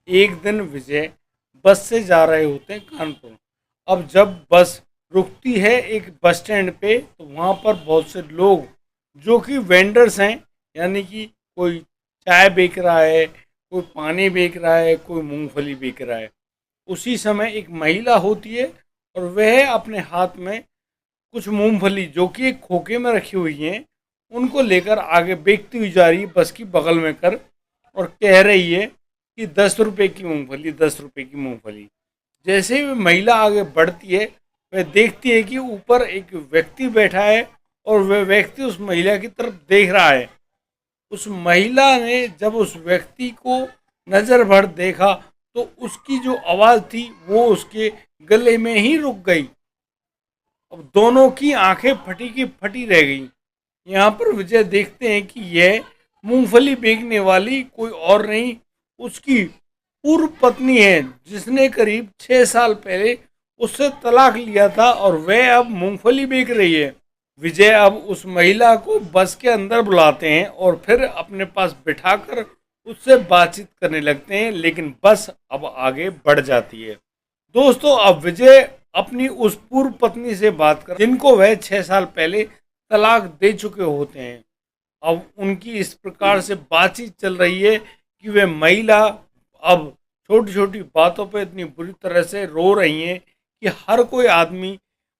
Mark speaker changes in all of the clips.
Speaker 1: एक दिन विजय बस से जा रहे होते हैं कानपुर। अब जब बस रुकती है एक बस स्टैंड पे, तो वहाँ पर बहुत से लोग जो कि वेंडर्स हैं, यानी कि कोई चाय बेच रहा है, कोई पानी बेच रहा है, कोई मूंगफली बेच रहा है। उसी समय एक महिला होती है और वह अपने हाथ में कुछ मूंगफली जो कि एक खोखे में रखी हुई हैं, उनको लेकर आगे बेचती हुई जा रही है बस की बगल में कर, और कह रही है कि 10 रुपए की मूंगफली, 10 रुपए की मूंगफली। जैसे ही महिला आगे बढ़ती है, वह देखती है कि ऊपर एक व्यक्ति बैठा है और वह व्यक्ति उस महिला की तरफ देख रहा है। उस महिला ने जब उस व्यक्ति को नज़र भर देखा, तो उसकी जो आवाज़ थी वो उसके गले में ही रुक गई। अब दोनों की आंखें फटी की फटी रह गई। यहाँ पर विजय देखते हैं कि यह मूंगफली बेचने वाली कोई और नहीं, उसकी पूर्व पत्नी है, जिसने करीब 6 साल पहले उससे तलाक लिया था और वह अब मूंगफली बेच रही है। विजय अब उस महिला को बस के अंदर बुलाते हैं और फिर अपने पास बिठाकर उससे बातचीत करने लगते हैं, लेकिन बस अब आगे बढ़ जाती है। दोस्तों, अब विजय अपनी उस पूर्व पत्नी से बात कर, जिनको वह 6 साल पहले तलाक दे चुके होते हैं। अब उनकी इस प्रकार से बातचीत चल रही है कि वे महिला अब छोटी छोटी बातों पे इतनी बुरी तरह से रो रही हैं कि हर कोई आदमी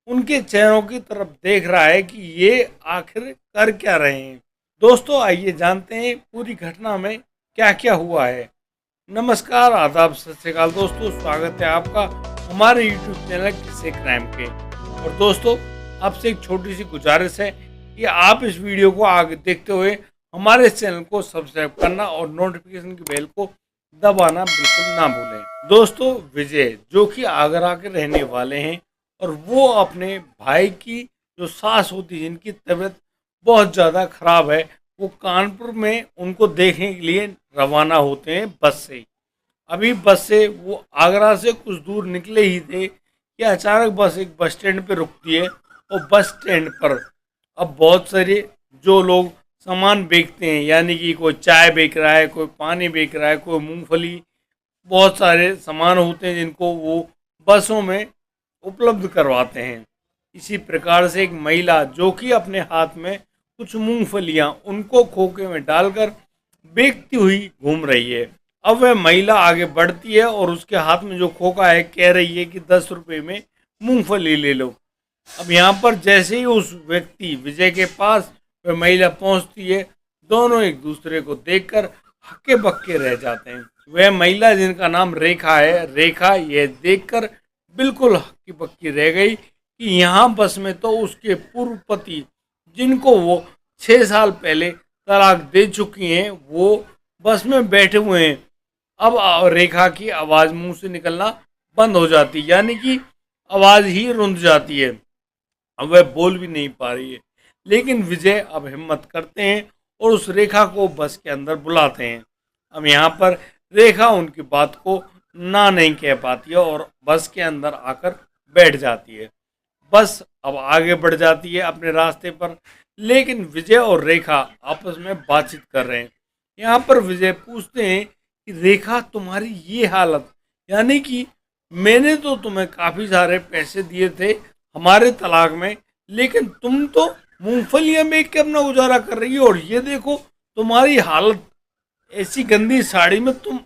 Speaker 1: उनके चेहरों की तरफ देख रहा है कि ये आखिर कर क्या रहे हैं। दोस्तों, आइए जानते हैं पूरी घटना में क्या क्या हुआ है। नमस्कार, आदाब, सत श्री अकाल दोस्तों, स्वागत है आपका हमारे यूट्यूब चैनल किस्से क्राइम पे। और दोस्तों, आपसे एक छोटी सी गुजारिश है कि आप इस वीडियो को आगे देखते हुए हमारे इस चैनल को सब्सक्राइब करना और नोटिफिकेशन की बेल को दबाना बिल्कुल ना भूलें। दोस्तों, विजय जो कि आगरा के रहने वाले हैं और वो अपने भाई की जो सास होती है, जिनकी तबीयत बहुत ज़्यादा खराब है, वो कानपुर में उनको देखने के लिए रवाना होते हैं बस से। अभी बस से वो आगरा से कुछ दूर निकले ही थे कि अचानक बस एक बस स्टैंड पे रुकती है और बस स्टैंड पर अब बहुत सारे जो लोग सामान बेचते हैं, यानी कि कोई चाय बेच रहा है, कोई पानी बेच रहा है, कोई मूंगफली, बहुत सारे सामान होते हैं जिनको वो बसों में उपलब्ध करवाते हैं। इसी प्रकार से एक महिला जो कि अपने हाथ में कुछ मूंगफलियां उनको खोखे में डालकर बेचती हुई घूम रही है। अब वह महिला आगे बढ़ती है और उसके हाथ में जो खोखा है, कह रही है कि 10 रुपए में मूंगफली ले लो। अब यहाँ पर जैसे ही उस व्यक्ति विजय के पास वह महिला पहुँचती है, दोनों एक दूसरे को देखकर हक्के बक्के रह जाते हैं। वह महिला, जिनका नाम रेखा है, रेखा यह देखकर बिल्कुल हक्की बक्की रह गई कि यहाँ बस में तो उसके पूर्व पति, जिनको वो 6 साल पहले तलाक दे चुकी हैं, वो बस में बैठे हुए हैं। अब रेखा की आवाज़ मुंह से निकलना बंद हो जाती है, यानी कि आवाज़ ही रुंध जाती है। अब वह बोल भी नहीं पा रही है। लेकिन विजय अब हिम्मत करते हैं और उस रेखा को बस के अंदर बुलाते हैं। अब यहाँ पर रेखा उनकी बात को ना नहीं कह पाती है और बस के अंदर आकर बैठ जाती है। बस अब आगे बढ़ जाती है अपने रास्ते पर, लेकिन विजय और रेखा आपस में बातचीत कर रहे हैं। यहाँ पर विजय पूछते हैं कि रेखा, तुम्हारी ये हालत, यानी कि मैंने तो तुम्हें काफ़ी सारे पैसे दिए थे हमारे तलाक में, लेकिन तुम तो मूंगफलियां बेच के अपना गुजारा कर रही हो, और ये देखो तुम्हारी हालत, ऐसी गंदी साड़ी में तुम,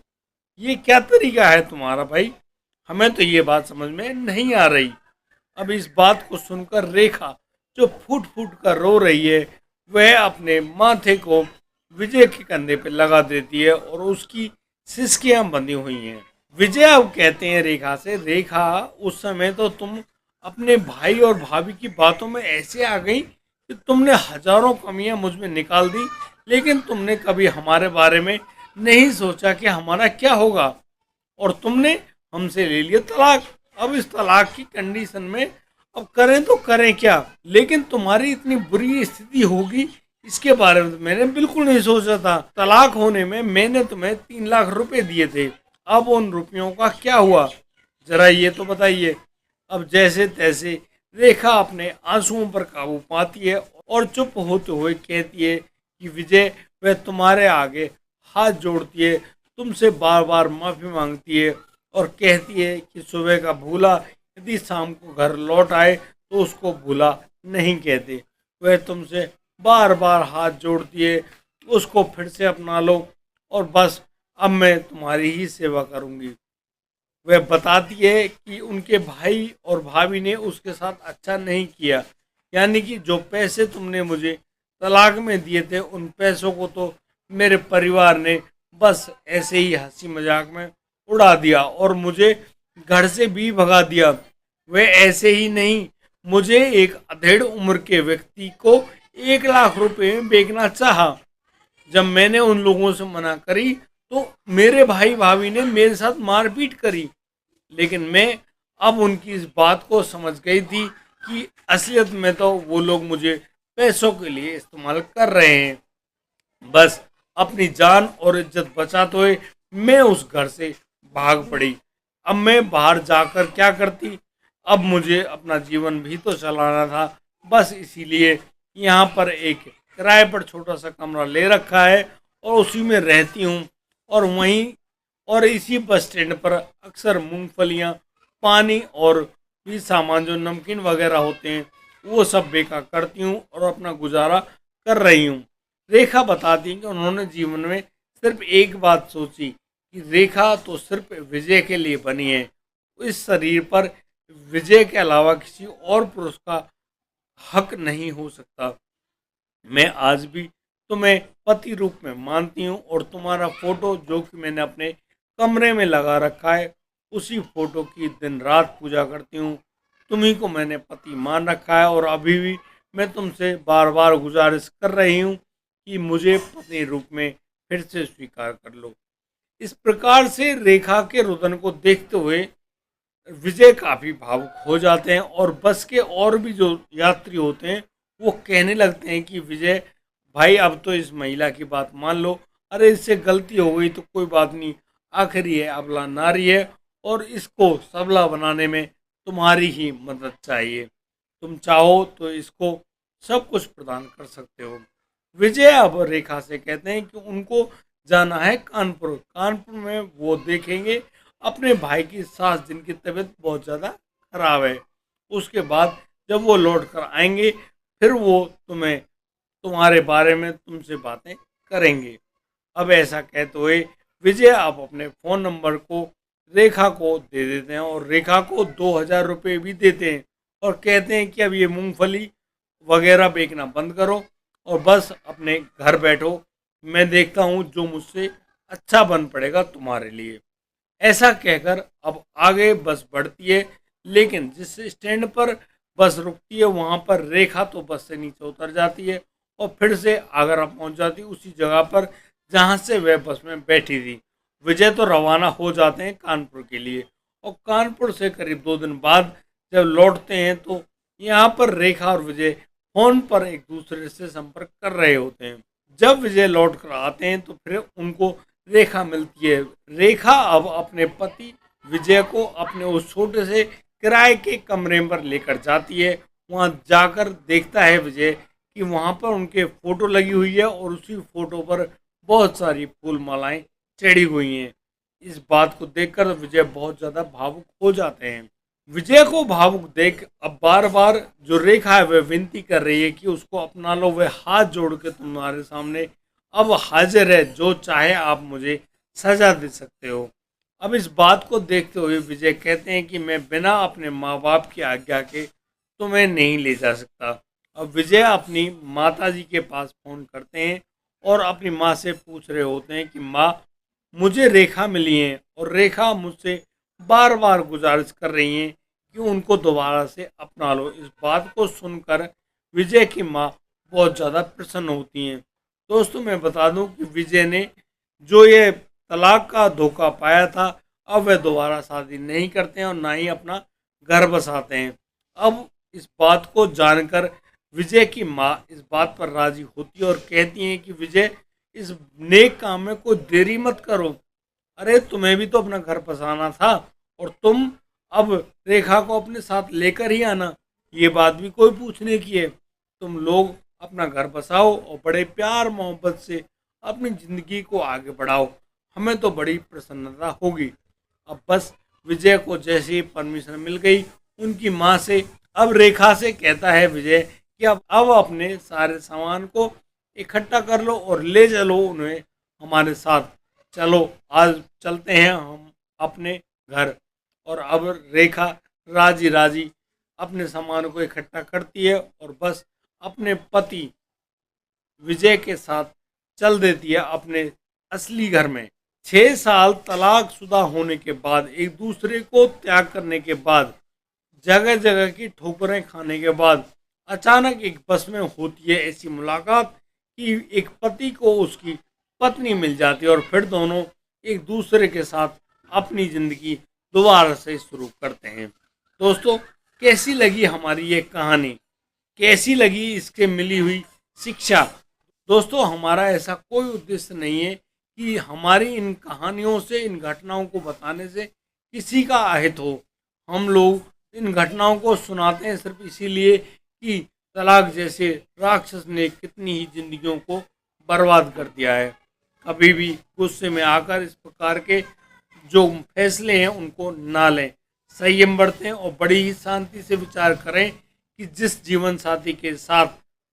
Speaker 1: ये क्या तरीका है तुम्हारा भाई? हमें तो ये बात समझ में नहीं आ रही। अब इस बात को सुनकर रेखा जो फूट फूट कर रो रही है, वह अपने माथे को विजय के कंधे पे लगा देती है और उसकी सिसकियां बंधी हुई हैं। विजय अब कहते हैं रेखा से, रेखा, उस समय तो तुम अपने भाई और भाभी की बातों में ऐसे आ गई कि तुमने हजारों कमियां मुझ में निकाल दी, लेकिन तुमने कभी हमारे बारे में नहीं सोचा कि हमारा क्या होगा, और तुमने हमसे ले लिया तलाक। अब इस तलाक की कंडीशन में अब करें तो करें क्या? लेकिन तुम्हारी इतनी बुरी स्थिति होगी, इसके बारे में तो मैंने बिल्कुल नहीं सोचा था। तलाक होने में मैंने तुम्हें 3 लाख रुपए दिए थे, अब उन रुपयों का क्या हुआ, जरा ये तो बताइए। अब जैसे तैसे रेखा अपने आंसुओं पर काबू पाती है और चुप होते हुए कहती है कि विजय, वह तुम्हारे आगे हाथ जोड़ती है, तुमसे बार बार माफ़ी मांगती है और कहती है कि सुबह का भूला यदि शाम को घर लौट आए तो उसको भूला नहीं कहते। वह तुमसे बार बार हाथ जोड़ती है, उसको फिर से अपना लो और बस अब मैं तुम्हारी ही सेवा करूंगी। वह बताती है कि उनके भाई और भाभी ने उसके साथ अच्छा नहीं किया, यानी कि जो पैसे तुमने मुझे तलाक में दिए थे उन पैसों को तो मेरे परिवार ने बस ऐसे ही हंसी मजाक में उड़ा दिया और मुझे घर से भी भगा दिया। वह ऐसे ही नहीं, मुझे एक अधेड़ उम्र के व्यक्ति को 1 लाख रुपए में बेचना चाहा। जब मैंने उन लोगों से मना करी तो मेरे भाई भाभी ने मेरे साथ मारपीट करी, लेकिन मैं अब उनकी इस बात को समझ गई थी कि असलियत में तो वो लोग मुझे पैसों के लिए इस्तेमाल कर रहे हैं। बस अपनी जान और इज्जत बचाते हुए मैं उस घर से भाग पड़ी। अब मैं बाहर जाकर क्या करती, अब मुझे अपना जीवन भी तो चलाना था। बस इसीलिए यहाँ पर एक किराए पर छोटा सा कमरा ले रखा है और उसी में रहती हूँ। और वहीं और इसी बस स्टैंड पर अक्सर मूंगफलियाँ, पानी और भी सामान जो नमकीन वगैरह होते हैं वो सब बेचा करती हूँ और अपना गुजारा कर रही हूँ। रेखा बताती है कि उन्होंने जीवन में सिर्फ एक बात सोची कि रेखा तो सिर्फ विजय के लिए बनी है। इस शरीर पर विजय के अलावा किसी और पुरुष का हक नहीं हो सकता। मैं आज भी तुम्हें पति रूप में मानती हूँ और तुम्हारा फोटो जो कि मैंने अपने कमरे में लगा रखा है उसी फोटो की दिन रात पूजा करती हूँ। तुम्ही को मैंने पति मान रखा है और अभी भी मैं तुमसे बार बार गुजारिश कर रही हूँ कि मुझे पत्नी रूप में फिर से स्वीकार कर लो। इस प्रकार से रेखा के रुदन को देखते हुए विजय काफी भावुक हो जाते हैं और बस के और भी जो यात्री होते हैं वो कहने लगते हैं कि विजय भाई अब तो इस महिला की बात मान लो, अरे इससे गलती हो गई तो कोई बात नहीं, आखिर ये अबला नारी है और इसको सबला बनाने में तुम्हारी ही मदद चाहिए। तुम चाहो तो इसको सब कुछ प्रदान कर सकते हो। विजय अब रेखा से कहते हैं कि उनको जाना है कानपुर। कानपुर में वो देखेंगे अपने भाई की सास जिनकी तबीयत बहुत ज़्यादा खराब है। उसके बाद जब वो लौट कर आएंगे फिर वो तुम्हें तुम्हारे बारे में तुमसे बातें करेंगे। अब ऐसा कहते हुए विजय आप अपने फ़ोन नंबर को रेखा को दे देते हैं और रेखा को 2,000 रुपये भी देते हैं और कहते हैं कि अब ये मूंगफली वगैरह बेचना बंद करो और बस अपने घर बैठो, मैं देखता हूँ जो मुझसे अच्छा बन पड़ेगा तुम्हारे लिए। ऐसा कहकर अब आगे बस बढ़ती है, लेकिन जिस स्टैंड पर बस रुकती है वहाँ पर रेखा तो बस से नीचे उतर जाती है और फिर से आगरा पहुँच जाती है उसी जगह पर जहाँ से वह बस में बैठी थी। विजय तो रवाना हो जाते हैं कानपुर के लिए और कानपुर से करीब 2 दिन बाद जब लौटते हैं तो यहाँ पर रेखा और विजय फोन पर एक दूसरे से संपर्क कर रहे होते हैं। जब विजय लौट कर आते हैं तो फिर उनको रेखा मिलती है। रेखा अब अपने पति विजय को अपने उस छोटे से किराए के कमरे पर लेकर जाती है। वहाँ जाकर देखता है विजय कि वहाँ पर उनके फोटो लगी हुई है और उसी फोटो पर बहुत सारी फूल मालाएं चढ़ी हुई हैं। इस बात को देखकर विजय बहुत ज़्यादा भावुक हो जाते हैं। विजय को भावुक देख अब बार बार जो रेखा है वह विनती कर रही है कि उसको अपना लो। वह हाथ जोड़ के तुम्हारे सामने अब हाजिर है, जो चाहे आप मुझे सजा दे सकते हो। अब इस बात को देखते हुए विजय कहते हैं कि मैं बिना अपने माँ बाप की आज्ञा के तुम्हें नहीं ले जा सकता। अब विजय अपनी माता जी के पास फ़ोन करते हैं और अपनी माँ से पूछ रहे होते हैं कि माँ मुझे रेखा मिली है और रेखा मुझसे बार बार गुजारिश कर रही हैं कि उनको दोबारा से अपना लो। इस बात को सुनकर विजय की माँ बहुत ज़्यादा प्रसन्न होती हैं। दोस्तों मैं बता दूं कि विजय ने जो ये तलाक का धोखा पाया था अब वह दोबारा शादी नहीं करते हैं और ना ही अपना घर बसाते हैं। अब इस बात को जानकर विजय की माँ इस बात पर राजी होती है और कहती हैं कि विजय इस नेक काम में कोई देरी मत करो। अरे तुम्हें भी तो अपना घर बसाना था और तुम अब रेखा को अपने साथ लेकर ही आना, ये बात भी कोई पूछने की है। तुम लोग अपना घर बसाओ और बड़े प्यार मोहब्बत से अपनी ज़िंदगी को आगे बढ़ाओ। हमें तो बड़ी प्रसन्नता होगी। अब बस विजय को जैसे ही परमिशन मिल गई उनकी माँ से, अब रेखा से कहता है विजय कि अब अपने सारे सामान को इकट्ठा कर लो और ले चलो उन्हें हमारे साथ। चलो आज चलते हैं हम अपने घर। और अब रेखा राजी राजी अपने सामान को इकट्ठा करती है और बस अपने पति विजय के साथ चल देती है अपने असली घर में। 6 साल तलाकशुदा होने के बाद, एक दूसरे को त्याग करने के बाद, जगह जगह की ठोकरें खाने के बाद अचानक एक बस में होती है ऐसी मुलाकात कि एक पति को उसकी पत्नी मिल जाती है और फिर दोनों एक दूसरे के साथ अपनी ज़िंदगी दोबारा से शुरू करते हैं। दोस्तों, कैसी लगी हमारी ये कहानी, कैसी लगी इसके मिली हुई शिक्षा? दोस्तों, हमारा ऐसा कोई उद्देश्य नहीं है कि हमारी इन कहानियों से, इन घटनाओं को बताने से किसी का अहित हो। हम लोग इन घटनाओं को सुनाते हैं सिर्फ इसीलिए कि तलाक जैसे राक्षस ने कितनी ही जिंदगियों को बर्बाद कर दिया है। कभी भी गुस्से में आकर इस प्रकार के जो फैसले हैं उनको ना लें, संयम बरतें और बड़ी ही शांति से विचार करें कि जिस जीवन साथी के साथ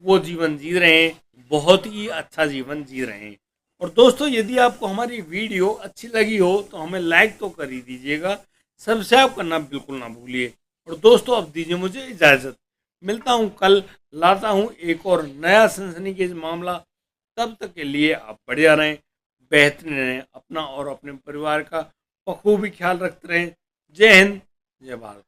Speaker 1: वो जीवन जी रहे हैं बहुत ही अच्छा जीवन जी रहे हैं। और दोस्तों, यदि आपको हमारी वीडियो अच्छी लगी हो तो हमें लाइक तो कर ही दीजिएगा, सब्सक्राइब करना बिल्कुल ना भूलिए। और दोस्तों, अब दीजिए मुझे इजाज़त। मिलता हूँ कल, लाता हूँ एक और नया सनसनीखेज मामला। तब तक के लिए आप बढ़िया रहें, बेहतरीन रहें, अपना और अपने परिवार का बखूबी ख्याल रखते रहें। जय हिंद, जय भारत।